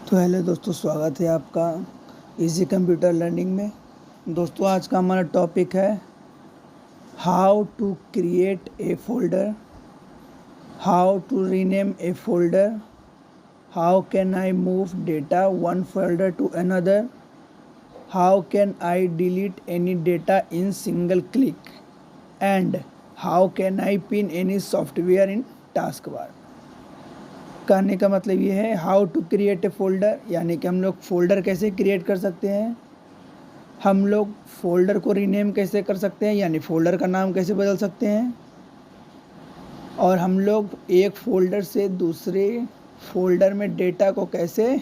तो हेलो दोस्तों, स्वागत है आपका इजी कंप्यूटर लर्निंग में। दोस्तों, आज का हमारा टॉपिक है how to create a folder, how to rename a folder, how can I move data one folder to another, how can I delete any data in single click and how can I pin any software in task bar. कहने का मतलब ये है how to create a folder, यानी कि हम लोग folder कैसे क्रिएट कर सकते हैं, हम लोग फोल्डर को रीनेम कैसे कर सकते हैं, यानी फोल्डर का नाम कैसे बदल सकते हैं, और हम लोग एक फोल्डर से दूसरे फोल्डर में डेटा को कैसे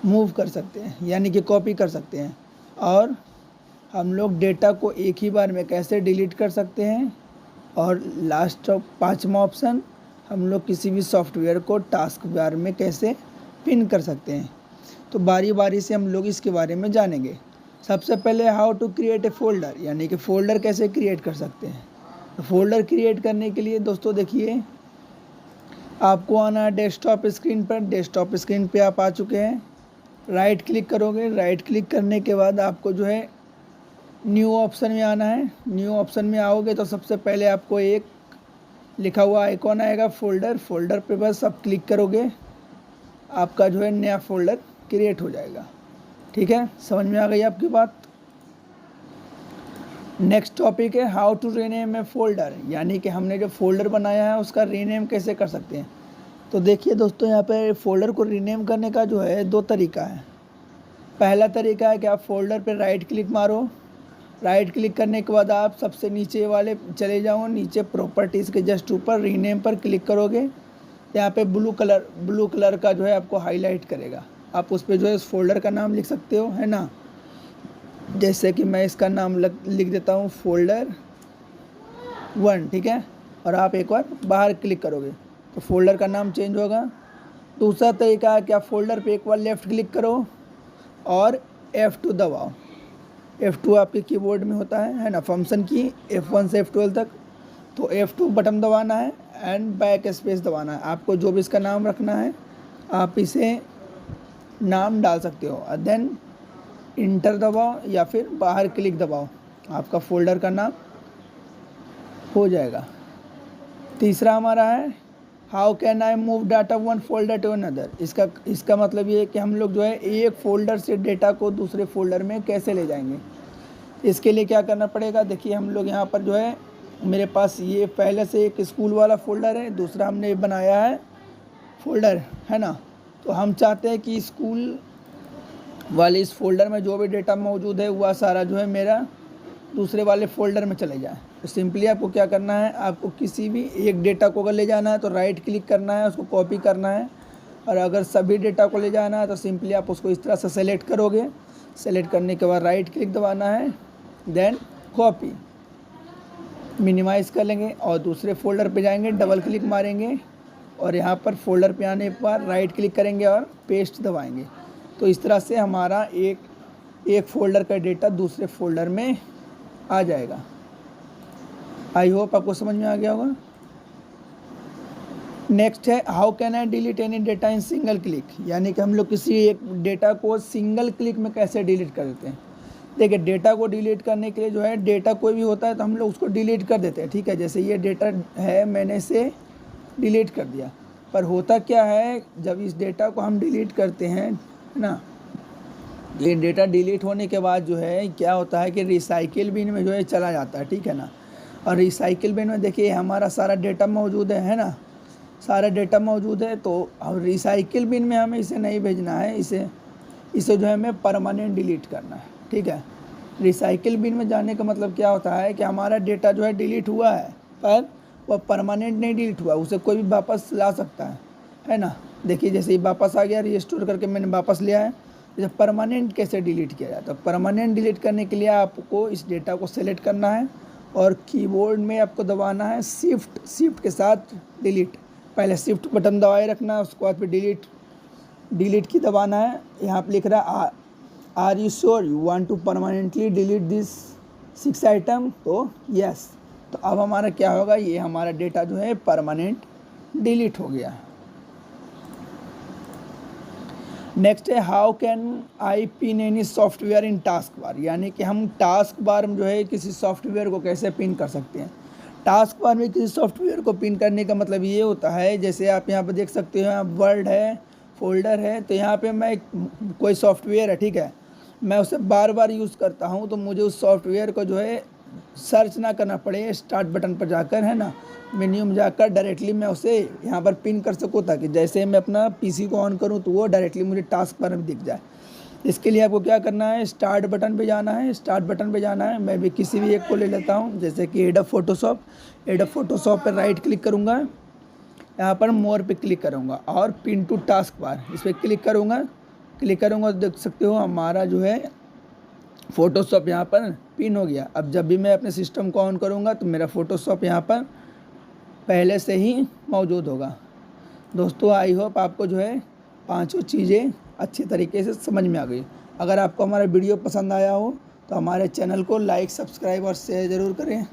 मूव कर सकते हैं, यानी कि कॉपी कर सकते हैं, और हम लोग डेटा को एक ही बार में कैसे डिलीट कर सकते हैं, और लास्ट पाँचवा ऑप्शन, हम लोग किसी भी सॉफ्टवेयर को टास्क बार में कैसे पिन कर सकते हैं। तो बारी बारी से हम लोग इसके बारे में जानेंगे। सबसे पहले how to create a folder, यानी कि फ़ोल्डर कैसे क्रिएट कर सकते हैं। तो फोल्डर क्रिएट करने के लिए दोस्तों देखिए, आपको आना है डेस्कटॉप स्क्रीन पर। डेस्कटॉप स्क्रीन पे आप आ चुके हैं, राइट क्लिक करोगे। राइट क्लिक करने के बाद आपको जो है न्यू ऑप्शन में आना है। न्यू ऑप्शन में आओगे तो सबसे पहले आपको एक लिखा हुआ आइकॉन आएगा फोल्डर। फोल्डर पे बस आप क्लिक करोगे, आपका जो है नया फोल्डर क्रिएट हो जाएगा। ठीक है, समझ में आ गई आपकी बात। नेक्स्ट टॉपिक है how to rename a folder, यानी कि हमने जो फोल्डर बनाया है उसका रीनेम कैसे कर सकते हैं। तो देखिए दोस्तों, यहाँ पे फोल्डर को रीनेम करने का जो है दो तरीका है। पहला तरीका है कि आप फोल्डर पे राइट क्लिक मारो। राइट क्लिक करने के बाद आप सबसे नीचे वाले चले जाओ, नीचे प्रॉपर्टीज़ के जस्ट ऊपर रीनेम पर क्लिक करोगे। यहाँ पे ब्लू कलर का जो है आपको हाईलाइट करेगा। आप उस पर जो है उस फोल्डर का नाम लिख सकते हो, है ना। जैसे कि मैं इसका नाम लिख देता हूँ फोल्डर 1, ठीक है। और आप एक बार बाहर क्लिक करोगे तो फोल्डर का नाम चेंज होगा। दूसरा तरीका है कि आप फोल्डर पे एक बार लेफ़्ट क्लिक करो और F2 दबाओ। F2 आपके कीबोर्ड में होता है ना, फंक्शन की F1 से F12 तक। तो F2 बटन दबाना है एंड बैक स्पेस दबाना है। आपको जो भी इसका नाम रखना है आप इसे नाम डाल सकते हो, और देन इंटर दबाओ या फिर बाहर क्लिक दबाओ, आपका फोल्डर का नाम हो जाएगा। तीसरा हमारा है how can I move data one folder to another. इसका मतलब ये है कि हम लोग जो है एक फ़ोल्डर से डेटा को दूसरे फोल्डर में कैसे ले जाएंगे। इसके लिए क्या करना पड़ेगा, देखिए हम लोग यहाँ पर जो है, मेरे पास ये पहले से एक स्कूल वाला फ़ोल्डर है, दूसरा हमने बनाया है फ़ोल्डर, है ना। तो हम चाहते हैं कि स्कूल वाले इस फोल्डर में जो भी डेटा मौजूद है वह सारा जो है मेरा दूसरे वाले फ़ोल्डर में चले जाए। तो सिंपली आपको क्या करना है, आपको किसी भी एक डेटा को अगर ले जाना है तो राइट क्लिक करना है, उसको कॉपी करना है। और अगर सभी डेटा को ले जाना है तो सिंपली आप उसको इस तरह से सेलेक्ट करोगे। सेलेक्ट करने के बाद राइट क्लिक दबाना है, देन कॉपी, मिनिमाइज़ कर लेंगे और दूसरे फोल्डर पे जाएंगे, डबल क्लिक मारेंगे और यहाँ पर फोल्डर पे आने पर राइट क्लिक करेंगे और पेस्ट दबाएंगे। तो इस तरह से हमारा एक फ़ोल्डर का डेटा दूसरे फोल्डर में आ जाएगा। आई होप आपको समझ में आ गया होगा। नेक्स्ट है how can I delete any data in single click, यानी कि हम लोग किसी एक डेटा को सिंगल क्लिक में कैसे डिलीट कर देते हैं। देखिए, डेटा को डिलीट करने के लिए जो है, डेटा कोई भी होता है तो हम लोग उसको डिलीट कर देते हैं, ठीक है। जैसे ये डेटा है, मैंने इसे डिलीट कर दिया, पर होता क्या है, जब इस डेटा को हम डिलीट करते हैं, है ना, ये डेटा डिलीट होने के बाद जो है क्या होता है कि रिसाइकिल बिन में जो है चला जाता है, ठीक है ना। और रिसाइकिल बिन में देखिए हमारा सारा डेटा मौजूद है ना, सारा डेटा मौजूद है। तो अब रिसाइकिल बिन में हमें इसे नहीं भेजना है, इसे जो है हमें परमानेंट डिलीट करना है, ठीक है। रिसाइकिल बिन में जाने का मतलब क्या होता है कि हमारा डेटा जो है डिलीट हुआ है, पर वह परमानेंट नहीं डिलीट हुआ, उसे कोई भी वापस ला सकता है ना। देखिए जैसे ही वापस आ गया, रिस्टोर करके मैंने वापस लिया है। जब परमानेंट कैसे डिलीट किया जाता है, परमानेंट डिलीट करने के लिए आपको इस डेटा को सेलेक्ट करना है और कीबोर्ड में आपको दबाना है शिफ्ट के साथ डिलीट। पहले शिफ्ट बटन दबाए रखना है, उसके बाद फिर डिलीट की दबाना है। यहाँ पर लिख रहा है are you sure you want to permanently delete this 6 item, तो यस। तो अब हमारा क्या होगा, ये हमारा डेटा जो है परमानेंट डिलीट हो गया। नेक्स्ट है how can I pin any software in task बार, यानी कि हम टास्क बार में जो है किसी सॉफ्टवेयर को कैसे पिन कर सकते हैं। टास्क बार में किसी सॉफ्टवेयर को पिन करने का मतलब ये होता है, जैसे आप यहाँ पर देख सकते हो, वर्ड है, फोल्डर है, तो यहाँ पे मैं कोई सॉफ्टवेयर है, ठीक है, मैं उसे बार बार यूज़ करता हूँ, तो मुझे उस सॉफ्टवेयर को जो है सर्च ना करना पड़े, स्टार्ट बटन पर जाकर, है ना, मेन्यू में जाकर डायरेक्टली मैं उसे यहाँ पर पिन कर सकूँ, ताकि जैसे मैं अपना पीसी को ऑन करूँ तो वो डायरेक्टली मुझे टास्क बार में दिख जाए। इसके लिए आपको क्या करना है, स्टार्ट बटन पे जाना है, स्टार्ट बटन पे जाना है। मैं भी किसी भी एक को ले लेता हूँ, जैसे कि एडोब फोटोशॉप पर राइट क्लिक करूँगा, यहाँ पर मोर पे क्लिक करूँगा और पिन टू टास्क बार इस पर क्लिक करूँगा तो देख सकते हो हमारा जो है फ़ोटोशॉप यहाँ पर पिन हो गया। अब जब भी मैं अपने सिस्टम को ऑन करूँगा तो मेरा फ़ोटोशॉप यहाँ पर पहले से ही मौजूद होगा। दोस्तों आई होप आपको जो है पांचों चीज़ें अच्छी तरीके से समझ में आ गई। अगर आपको हमारा वीडियो पसंद आया हो तो हमारे चैनल को लाइक, सब्सक्राइब और शेयर ज़रूर करें।